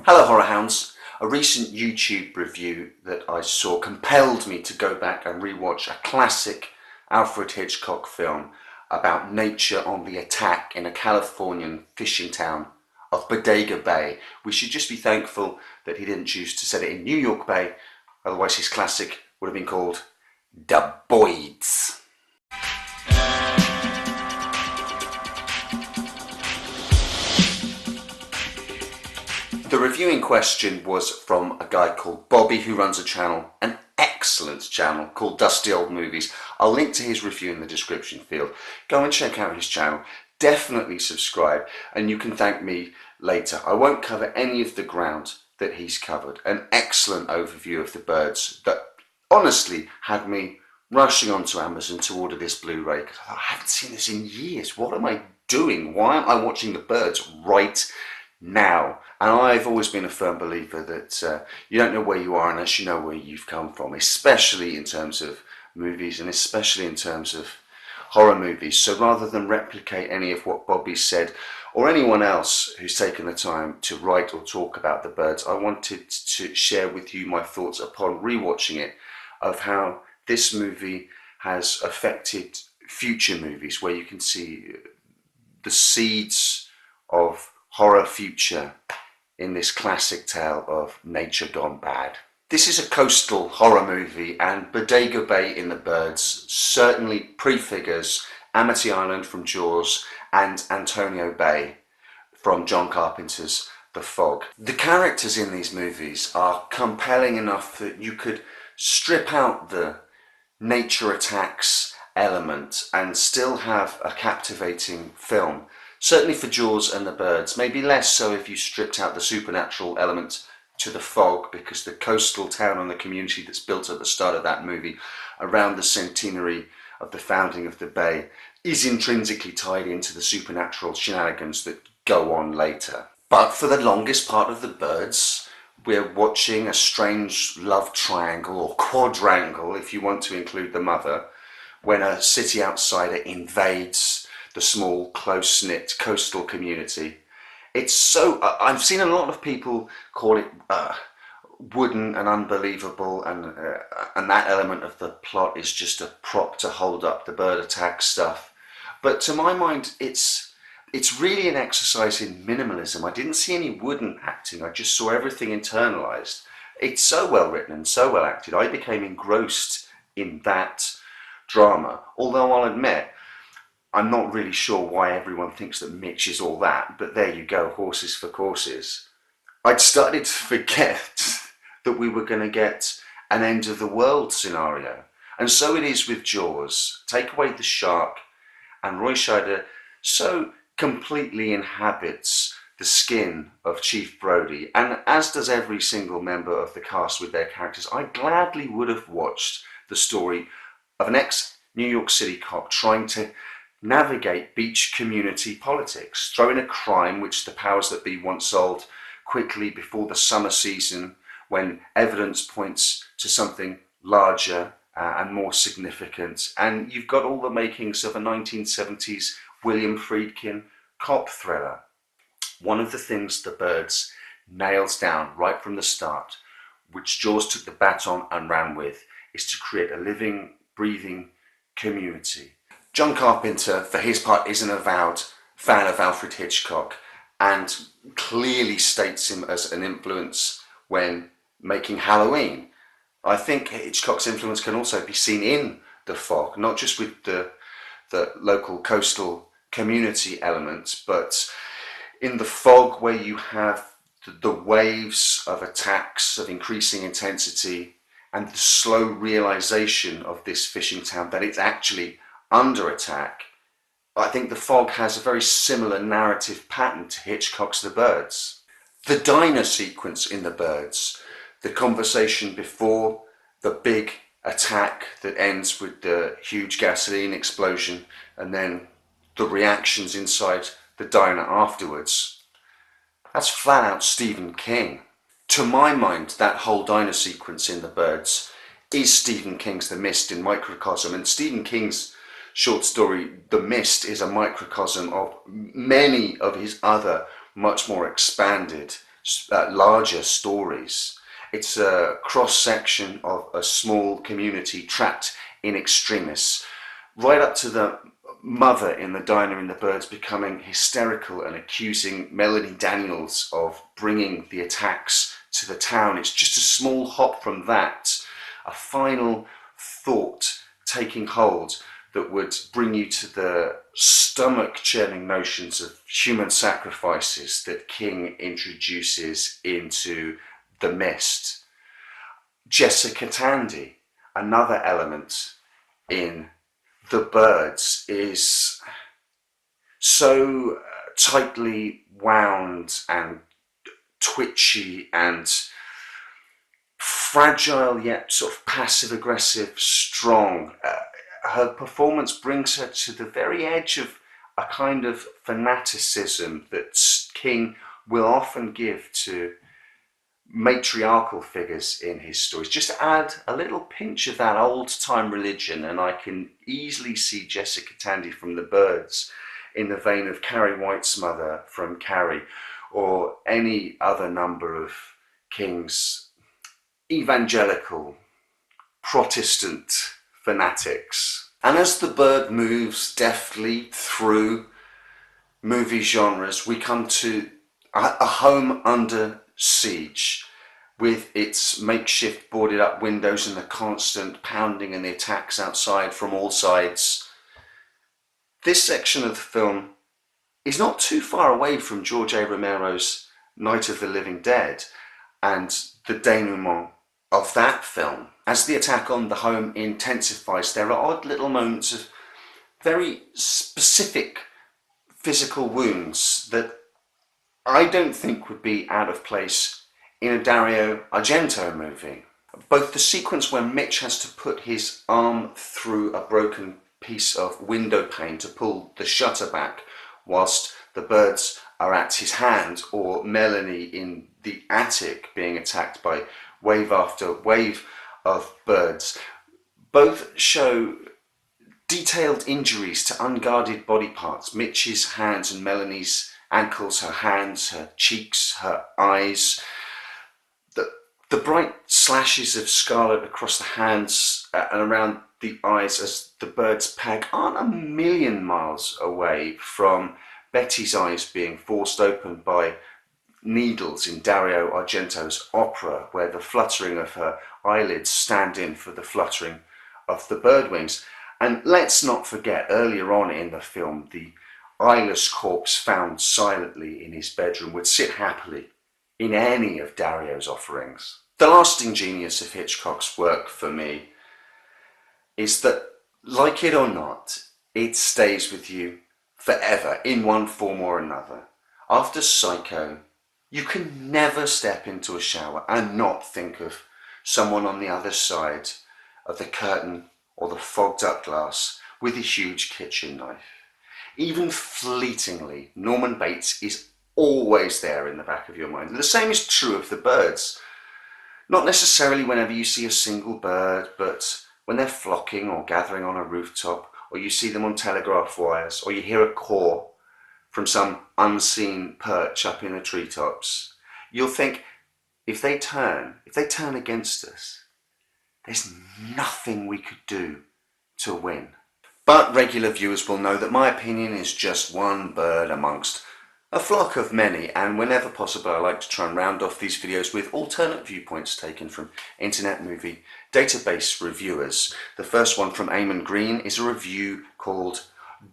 Hello Horror Hounds. A recent YouTube review that I saw compelled me to go back and rewatch a classic Alfred Hitchcock film about nature on the attack in a Californian fishing town of Bodega Bay. We should just be thankful that he didn't choose to set it in New York Bay, otherwise his classic would have been called The Boyds. The review in question was from a guy called Bobby, who runs a channel, an excellent channel called Dusty Old Movies. I'll link to his review in the description field. Go and check out his channel. Definitely subscribe, and you can thank me later. I won't cover any of the ground that he's covered. An excellent overview of the birds that honestly had me rushing onto Amazon to order this Blu-ray because I haven't seen this in years. What am I doing? Why am I watching the birds right now? And I've always been a firm believer that you don't know where you are unless you know where you've come from, especially in terms of movies and especially in terms of horror movies. So rather than replicate any of what Bobby said or anyone else who's taken the time to write or talk about the birds, I wanted to share with you my thoughts upon rewatching it of how this movie has affected future movies, where you can see the seeds of horror future in this classic tale of nature gone bad. This is a coastal horror movie, and Bodega Bay in the birds certainly prefigures Amity Island from Jaws and Antonio Bay from John Carpenter's The Fog. The characters in these movies are compelling enough that you could strip out the nature attacks element and still have a captivating film. Certainly for Jaws and the birds, maybe less so if you stripped out the supernatural element to The Fog, because the coastal town and the community that's built at the start of that movie around the centenary of the founding of the bay is intrinsically tied into the supernatural shenanigans that go on later. But for the longest part of the birds, we're watching a strange love triangle, or quadrangle if you want to include the mother, when a city outsider invades the small, close-knit coastal community. It's so... I've seen a lot of people call it wooden and unbelievable, and that element of the plot is just a prop to hold up the bird attack stuff. But to my mind, it's really an exercise in minimalism. I didn't see any wooden acting. I just saw everything internalized. It's so well written and so well acted. I became engrossed in that drama, although I'll admit I'm not really sure why everyone thinks that Mitch is all that, but there you go, horses for courses. I'd started to forget that we were going to get an end of the world scenario. And so it is with Jaws. Take away the shark, and Roy Scheider so completely inhabits the skin of Chief Brody, and as does every single member of the cast with their characters. I gladly would have watched the story of an ex-New York City cop trying to navigate beach community politics, throw in a crime which the powers that be want solved quickly before the summer season, when evidence points to something larger and more significant, and you've got all the makings of a 1970s William Friedkin cop thriller. One of the things the birds nails down right from the start, which Jaws took the baton and ran with, is to create a living, breathing community. John Carpenter, for his part, is an avowed fan of Alfred Hitchcock and clearly states him as an influence when making Halloween. I think Hitchcock's influence can also be seen in The Fog, not just with the local coastal community elements, but in The Fog, where you have the waves of attacks of increasing intensity and the slow realization of this fishing town that it's actually under attack. I think The Fog has a very similar narrative pattern to Hitchcock's The Birds. The diner sequence in The Birds, the conversation before the big attack that ends with the huge gasoline explosion, and then the reactions inside the diner afterwards, that's flat out Stephen King. To my mind, that whole diner sequence in The Birds is Stephen King's The Mist in microcosm, and Stephen King's short story The Mist is a microcosm of many of his other much more expanded larger stories. It's a cross-section of a small community trapped in extremis, right up to the mother in the diner in The Birds becoming hysterical and accusing Melanie Daniels of bringing the attacks to the town. It's just a small hop from that, a final thought taking hold that would bring you to the stomach-churning notions of human sacrifices that King introduces into The Mist. Jessica Tandy, another element in The Birds, is so tightly wound and twitchy and fragile yet sort of passive-aggressive, strong. Her performance brings her to the very edge of a kind of fanaticism that King will often give to matriarchal figures in his stories. Just add a little pinch of that old-time religion and I can easily see Jessica Tandy from The Birds in the vein of Carrie White's mother from Carrie, or any other number of King's evangelical Protestant fanatics. And as The Bird moves deftly through movie genres, we come to a home under siege, with its makeshift boarded up windows and the constant pounding and the attacks outside from all sides. This section of the film is not too far away from George A. Romero's Night of the Living Dead and the denouement of that film. As the attack on the home intensifies, there are odd little moments of very specific physical wounds that I don't think would be out of place in a Dario Argento movie. Both the sequence where Mitch has to put his arm through a broken piece of window pane to pull the shutter back whilst the birds are at his hand, or Melanie in the attic being attacked by wave after wave of birds, both show detailed injuries to unguarded body parts. Mitch's hands and Melanie's ankles, her hands, her cheeks, her eyes. The bright slashes of scarlet across the hands and around the eyes as the birds peg aren't a million miles away from Betty's eyes being forced open by needles in Dario Argento's Opera, where the fluttering of her eyelids stand in for the fluttering of the bird wings. And let's not forget, earlier on in the film, the eyeless corpse found silently in his bedroom would sit happily in any of Dario's offerings. The lasting genius of Hitchcock's work for me is that, like it or not, it stays with you forever in one form or another. After Psycho, you can never step into a shower and not think of someone on the other side of the curtain or the fogged up glass with a huge kitchen knife. Even fleetingly, Norman Bates is always there in the back of your mind. And the same is true of the birds. Not necessarily whenever you see a single bird, but when they're flocking or gathering on a rooftop, or you see them on telegraph wires, or you hear a caw from some unseen perch up in the treetops, you'll think, if they turn against us, there's nothing we could do to win. But regular viewers will know that my opinion is just one bird amongst a flock of many, and whenever possible I like to try and round off these videos with alternate viewpoints taken from Internet Movie Database reviewers. The first one from Eamon Green is a review called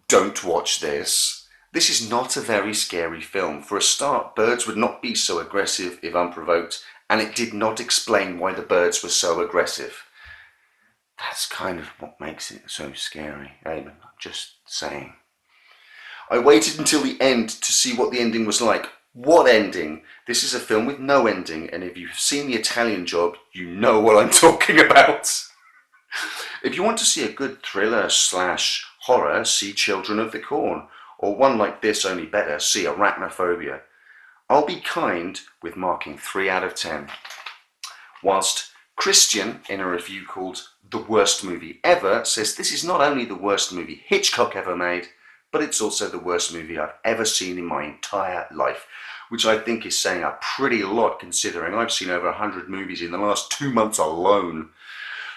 Don't Watch This. This is not a very scary film. For a start, birds would not be so aggressive if unprovoked, and it did not explain why the birds were so aggressive. That's kind of what makes it so scary, Eamon, I'm just saying. I waited until the end to see what the ending was like. What ending? This is a film with no ending, and if you've seen The Italian Job, you know what I'm talking about. If you want to see a good thriller / horror, see Children of the Corn, or one like this, only better, see Arachnophobia. I'll be kind with marking 3 out of 10. Whilst Christian, in a review called The Worst Movie Ever, says this is not only the worst movie Hitchcock ever made, but it's also the worst movie I've ever seen in my entire life. which I think is saying a pretty lot considering I've seen over 100 movies in the last 2 months alone.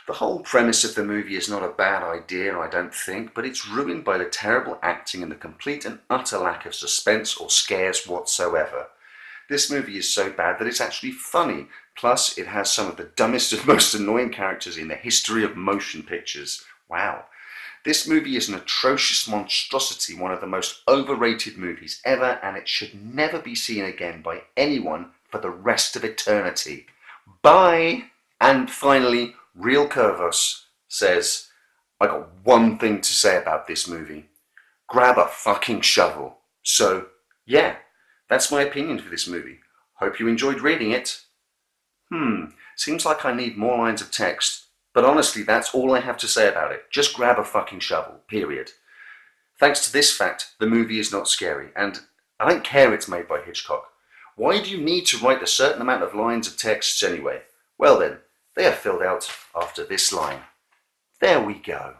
The whole premise of the movie is not a bad idea, I don't think, but it's ruined by the terrible acting and the complete and utter lack of suspense or scares whatsoever. This movie is so bad that it's actually funny, plus it has some of the dumbest and most annoying characters in the history of motion pictures. Wow. This movie is an atrocious monstrosity, one of the most overrated movies ever, and it should never be seen again by anyone for the rest of eternity. Bye! And finally, Real Curvos says, I got one thing to say about this movie. Grab a fucking shovel. So, yeah, that's my opinion for this movie. Hope you enjoyed reading it. Seems like I need more lines of text. But honestly, that's all I have to say about it. Just grab a fucking shovel, period. Thanks to this fact, the movie is not scary, and I don't care it's made by Hitchcock. Why do you need to write a certain amount of lines of texts anyway? Well then, they are filled out after this line. There we go.